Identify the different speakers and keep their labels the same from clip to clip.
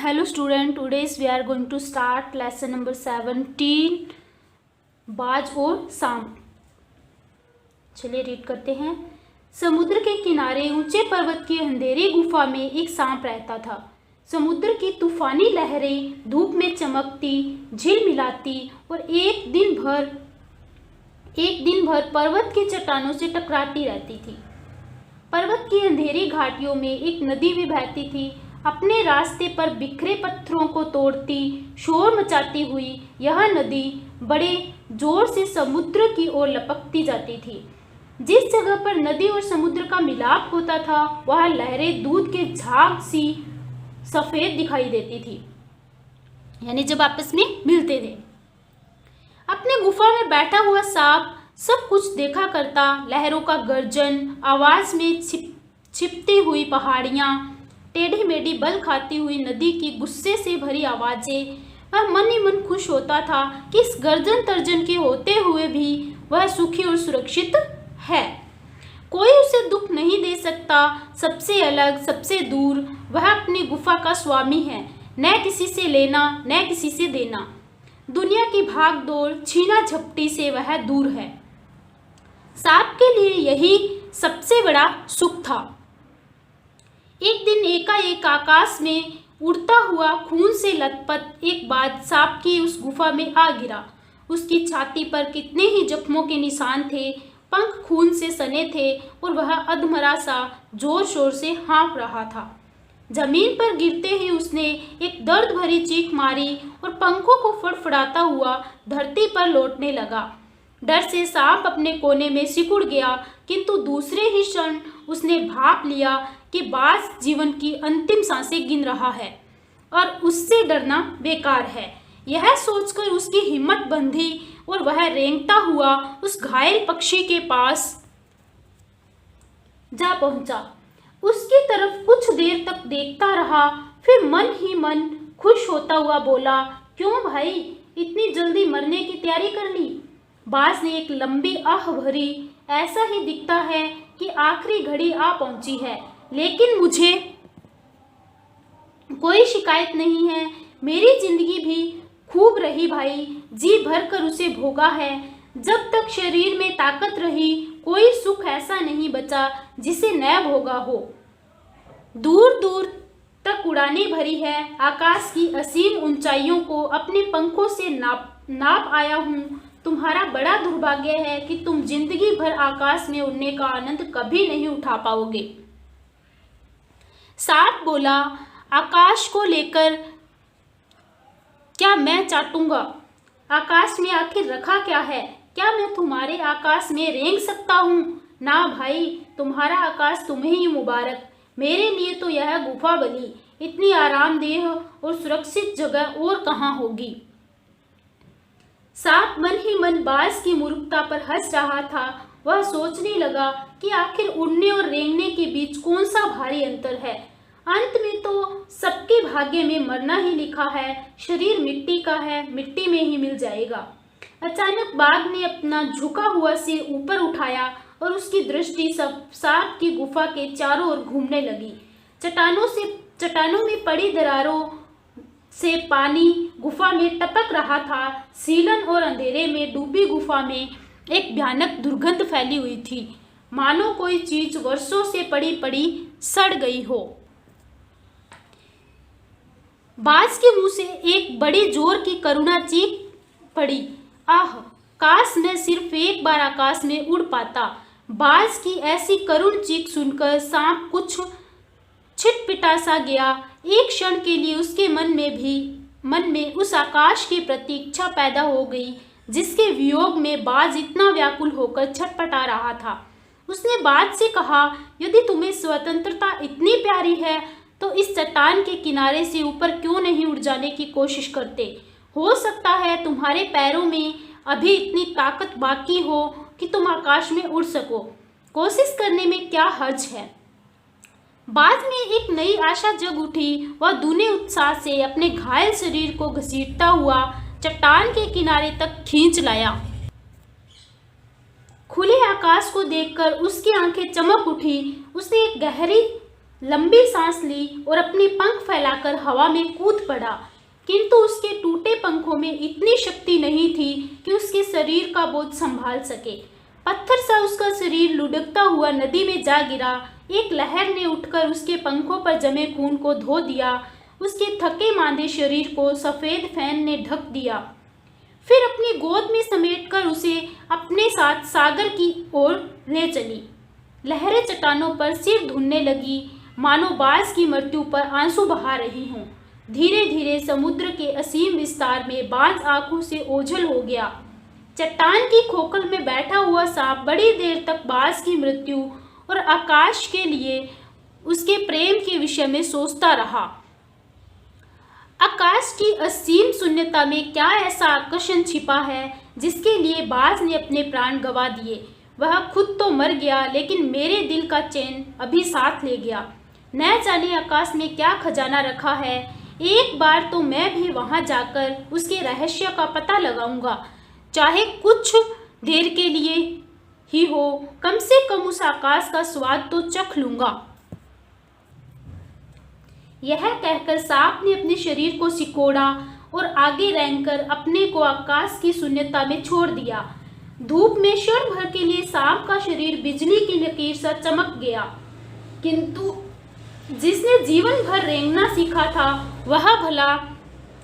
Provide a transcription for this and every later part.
Speaker 1: Hello student, today's we are going to start lesson number 17 बाज और सांप। चलिए रीड करते हैं। समुद्र के किनारे ऊंचे पर्वत की अंधेरी गुफा में एक सांप रहता था। समुद्र की तूफानी लहरें धूप में चमकती, झिलमिलाती और एक दिन भर पर्वत की चट्टानों से टकराती रहती थी। पर्वत की अंधेरी घाटियों में एक नदी भी बहती थी। अपने रास्ते पर बिखरे पत्थरों को तोड़ती, शोर मचाती हुई यह नदी बड़े जोर से समुद्र की ओर लपकती जाती थी। जिस जगह पर नदी और समुद्र का मिलाप होता था वह लहरें दूध के झाग सी सफेद दिखाई देती थी, यानी जब आपस में मिलते थे। अपने गुफा में बैठा हुआ सांप सब कुछ देखा करता। लहरों का गर्जन, आवाज में छिपती हुई पहाड़ियां, टेढ़ी मेढ़ी बल खाती हुई नदी की गुस्से से भरी आवाजें। वह मन ही मन खुश होता था कि इस गर्जन तर्जन के होते हुए भी वह सुखी और सुरक्षित है। कोई उसे दुख नहीं दे सकता। सबसे अलग, सबसे दूर वह अपनी गुफा का स्वामी है। न किसी से लेना, न किसी से देना। दुनिया की भाग दौड़, छीना झपटी से वह दूर है। सांप के लिए यही सबसे बड़ा सुख था। एक दिन एकाएक आकाश में उड़ता हुआ खून से लथपथ एक बाज सांप की उस गुफा में आ गिरा। उसकी छाती पर कितने ही जख्मों के निशान थे, पंख खून से सने थे और वह अधमरा सा जोर शोर से हाँफ रहा था। जमीन पर गिरते ही उसने एक दर्द भरी चीख मारी और पंखों को फड़फड़ाता हुआ धरती पर लौटने लगा। डर से सांप अपने कोने में सिकुड़ गया, किंतु दूसरे ही क्षण उसने भाप लिया कि बाज जीवन की अंतिम सांसें गिन रहा है और उससे डरना बेकार है। यह सोचकर उसकी हिम्मत बंधी और वह रेंगता हुआ उस घायल पक्षी के पास जा पहुंचा। उसकी तरफ कुछ देर तक देखता रहा, फिर मन ही मन खुश होता हुआ बोला, क्यों भाई, इतनी जल्दी मरने की तैयारी कर ली? बाज ने एक लंबी आह भरी, ऐसा ही दिखता है कि आखिरी घड़ी आ पहुंची है, लेकिन मुझे कोई शिकायत नहीं है। मेरी जिंदगी भी खूब रही भाई, जी भर कर उसे भोगा है। जब तक शरीर में ताकत रही कोई सुख ऐसा नहीं बचा जिसे न भोगा हो। दूर दूर तक उड़ानें भरी है, आकाश की असीम ऊंचाइयों को अपने पंखों से नाप आया हूँ। तुम्हारा बड़ा दुर्भाग्य है कि तुम जिंदगी भर आकाश में उड़ने का आनंद कभी नहीं उठा पाओगे। सांप बोला, आकाश को लेकर क्या मैं चाटूंगा? आकाश में आखिर रखा क्या है? क्या मैं तुम्हारे आकाश में रेंग सकता हूँ? ना भाई, तुम्हारा आकाश तुम्हें ही मुबारक। मेरे लिए तो यह गुफा बनी। इतनी आरामदेह और सुरक्षित जगह और कहाँ होगी। सांप मन ही मन बाज की मूर्खता पर हंस रहा था। वह सोचने लगा कि आखिर उड़ने और रेंगने के बीच कौन सा भारी अंतर है। अंत में तो सबके भाग्य में मरना ही लिखा है। शरीर मिट्टी का है, मिट्टी में ही मिल जाएगा। अचानक बाघ ने अपना झुका हुआ सिर ऊपर उठाया और उसकी दृष्टि सब सांप की गुफा के चारों ओर घूमने लगी। चट्टानों में पड़ी दरारों से पानी गुफा में टपक रहा था। सीलन और अंधेरे में डूबी गुफा में एक भयानक दुर्गंध फैली हुई थी, मानो कोई चीज वर्षों से पड़ी पड़ी सड़ गई हो। बाज के मुंह से एक बड़ी जोर की करुणा चीख पड़ी, आह, काश मैं सिर्फ एक बार आकाश में उड़ पाता। बाज की ऐसी करुण चीख सुनकर सांप कुछ छिटपिटा सा गया। एक क्षण के लिए उसके मन में उस आकाश के प्रति इच्छा पैदा हो गई जिसके वियोग में बाज इतना व्याकुल होकर छटपटा रहा था। उसने बाज से कहा, यदि तुम्हें स्वतंत्रता इतनी प्यारी है तो इस चट्टान के किनारे से ऊपर क्यों नहीं उड़ जाने की कोशिश करते? हो सकता है तुम्हारे पैरों में अभी इतनी ताकत बाकी हो कि तुम आकाश में उड़ सको। कोशिश करने में क्या हर्ज है? बाज में एक नई आशा जग उठी। वह दूने उत्साह से अपने घायल शरीर को घसीटता हुआ चट्टान के किनारे तक खींच लाया। खुले आकाश को देखकर उसकी आंखें चमक उठी। उसने एक लंबी सांस ली और अपने पंख फैलाकर हवा में कूद पड़ा, किंतु उसके टूटे पंखों में इतनी शक्ति नहीं थी कि उसके शरीर का बोझ संभाल सके। पत्थर सा उसका शरीर लुढ़कता हुआ नदी में जा गिरा। एक लहर ने उठकर उसके पंखों पर जमे खून को धो दिया। उसके थके मांदे शरीर को सफ़ेद फैन ने ढक दिया। फिर अपनी गोद में समेटकर उसे अपने साथ सागर की ओर ले चली। लहरें चट्टानों पर सिर धुनने लगी, मानो बाज की मृत्यु पर आंसू बहा रही हों। धीरे धीरे समुद्र के असीम विस्तार में बाज आंखों से ओझल हो गया। चट्टान की खोखल में बैठा हुआ सांप बड़ी देर तक बाज की मृत्यु और आकाश के लिए उसके प्रेम के विषय में सोचता रहा। आकाश की असीम शून्यता में क्या ऐसा आकर्षण छिपा है जिसके लिए बाज ने अपने प्राण गंवा दिए। वह खुद तो मर गया, लेकिन मेरे दिल का चैन अभी साथ ले गया। न जाने आकाश में क्या खजाना रखा है। एक बार तो मैं भी वहां जाकर उसके रहस्य का पता लगाऊंगा, चाहे कुछ देर के लिए ही हो। कम से कम उस आकाश का स्वाद तो चख लूंगा। यह कहकर सांप ने अपने शरीर को सिकोड़ा और आगे रेंगकर अपने को आकाश की शून्यता में छोड़ दिया। धूप में क्षण भर के लिए सांप का शरीर बिजली की लकीर सा चमक गया, किंतु जिसने जीवन भर रेंगना सीखा था वह भला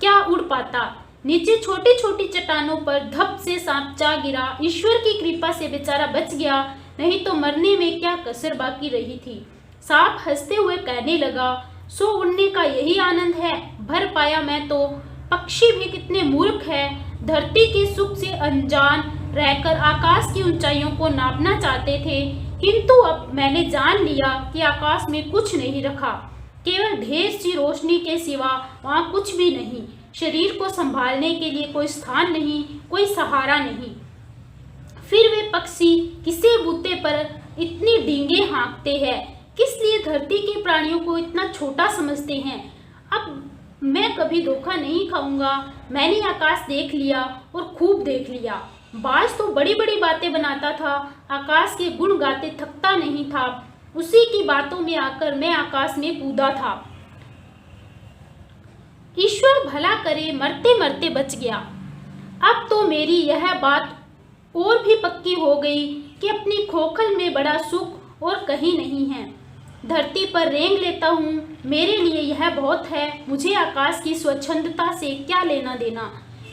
Speaker 1: क्या उड़ पाता। नीचे छोटी छोटी चट्टानों पर धप से सांप जा गिरा। ईश्वर की कृपा से बेचारा बच गया, नहीं तो मरने में क्या कसर बाकी रही थी। सांप हंसते हुए कहने लगा, सो उड़ने का यही आनंद है। भर पाया मैं तो। पक्षी भी कितने मूर्ख है, धरती के सुख से अनजान रहकर आकाश की ऊंचाइयों को नापना चाहते थे, किंतु अब मैंने जान लिया कि आकाश में कुछ नहीं रखा, केवल ढेर सी रोशनी के सिवा वहाँ कुछ भी नहीं। शरीर को संभालने के लिए कोई स्थान नहीं, कोई सहारा नहीं। फिर वे पक्षी किसे बूते पर इतनी डींगे हाँकते हैं, किस लिए धरती के प्राणियों को इतना छोटा समझते हैं। अब मैं कभी धोखा नहीं खाऊंगा। मैंने आकाश देख लिया और खूब देख लिया। बाज तो बड़ी बड़ी बातें बनाता था, आकाश के गुण गाते थकता नहीं था। उसी की बातों में आकर मैं आकाश में कूदा था। ईश्वर भला करे, मरते मरते बच गया। अब तो मेरी यह बात और भी पक्की हो गई कि अपनी खोखल में बड़ा सुख और कहीं नहीं है। धरती पर रेंग लेता हूँ, मेरे लिए यह बहुत है। मुझे आकाश की स्वच्छंदता से क्या लेना देना।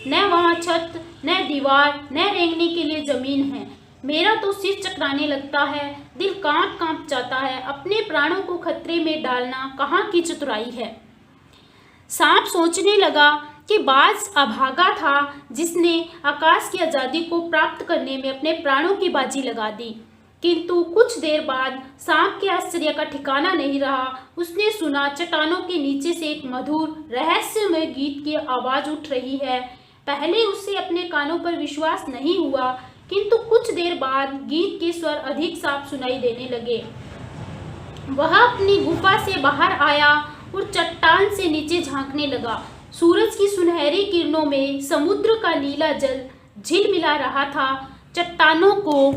Speaker 1: न वहाँ छत, न दीवार, न रेंगने के लिए जमीन है। मेरा तो सिर चकराने लगता है, दिल कांप कांप जाता है। अपने प्राणों को खतरे में डालना कहाँ की चतुराई है। सांप सोचने लगा कि बाज अभागा था जिसने आकाश की आज़ादी को प्राप्त करने में अपने प्राणों की बाजी लगा दी। किंतु कुछ देर बाद सांप के आश्चर्य का ठिकाना नहीं रहा। उसने सुना चट्टानों के नीचे से एक मधुर रहस्यमय गीत की आवाज़ उठ रही है। पहले उससे अपने कानों पर विश्वास नहीं हुआ, किंतु कुछ देर बाद गीत के स्वर अधिक साफ सुनाई देने लगे। वह अपनी गुफा से बाहर आया और चट्टान से नीचे झांकने लगा। सूरज की सुनहरी किरणों में समुद्र का नीला जल झिलमिला रहा था। चट्टानों को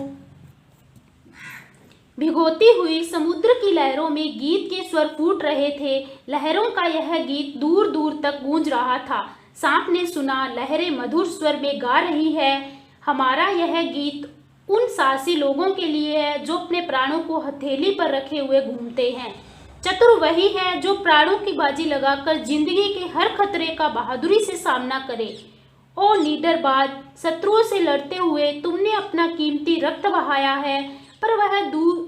Speaker 1: भिगोती हुई समुद्र की लहरों में गीत के स्वर फूट रहे थे। लहरों का यह गीत दूर दूर तक गूंज रहा था। सांप ने सुना, लहरें मधुर स्वर में गा रही है, हमारा यह गीत उन साहसी लोगों के लिए है जो अपने प्राणों को हथेली पर रखे हुए घूमते हैं। चतुर वही है जो प्राणों की बाजी लगाकर जिंदगी के हर खतरे का बहादुरी से सामना करे। ओ नीडर बाज, शत्रुओं से लड़ते हुए तुमने अपना कीमती रक्त बहाया है, पर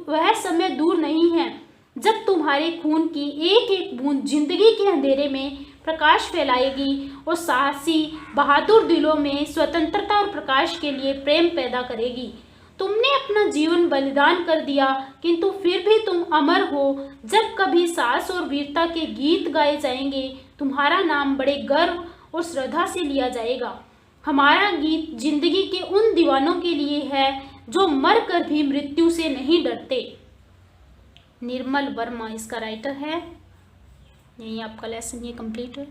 Speaker 1: वह समय दूर नहीं है जब तुम्हारे खून की एक एक बूंद जिंदगी के अंधेरे में प्रकाश फैलाएगी और साहसी बहादुर दिलों में स्वतंत्रता और प्रकाश के लिए प्रेम पैदा करेगी। तुमने अपना जीवन बलिदान कर दिया, किंतु फिर भी तुम अमर हो। जब कभी साहस और वीरता के गीत गाए जाएंगे, तुम्हारा नाम बड़े गर्व और श्रद्धा से लिया जाएगा। हमारा गीत जिंदगी के उन दीवानों के लिए है जो मर कर भी मृत्यु से नहीं डरते। निर्मल वर्मा इसका राइटर है। यही आपका लेसन ये कंप्लीट है।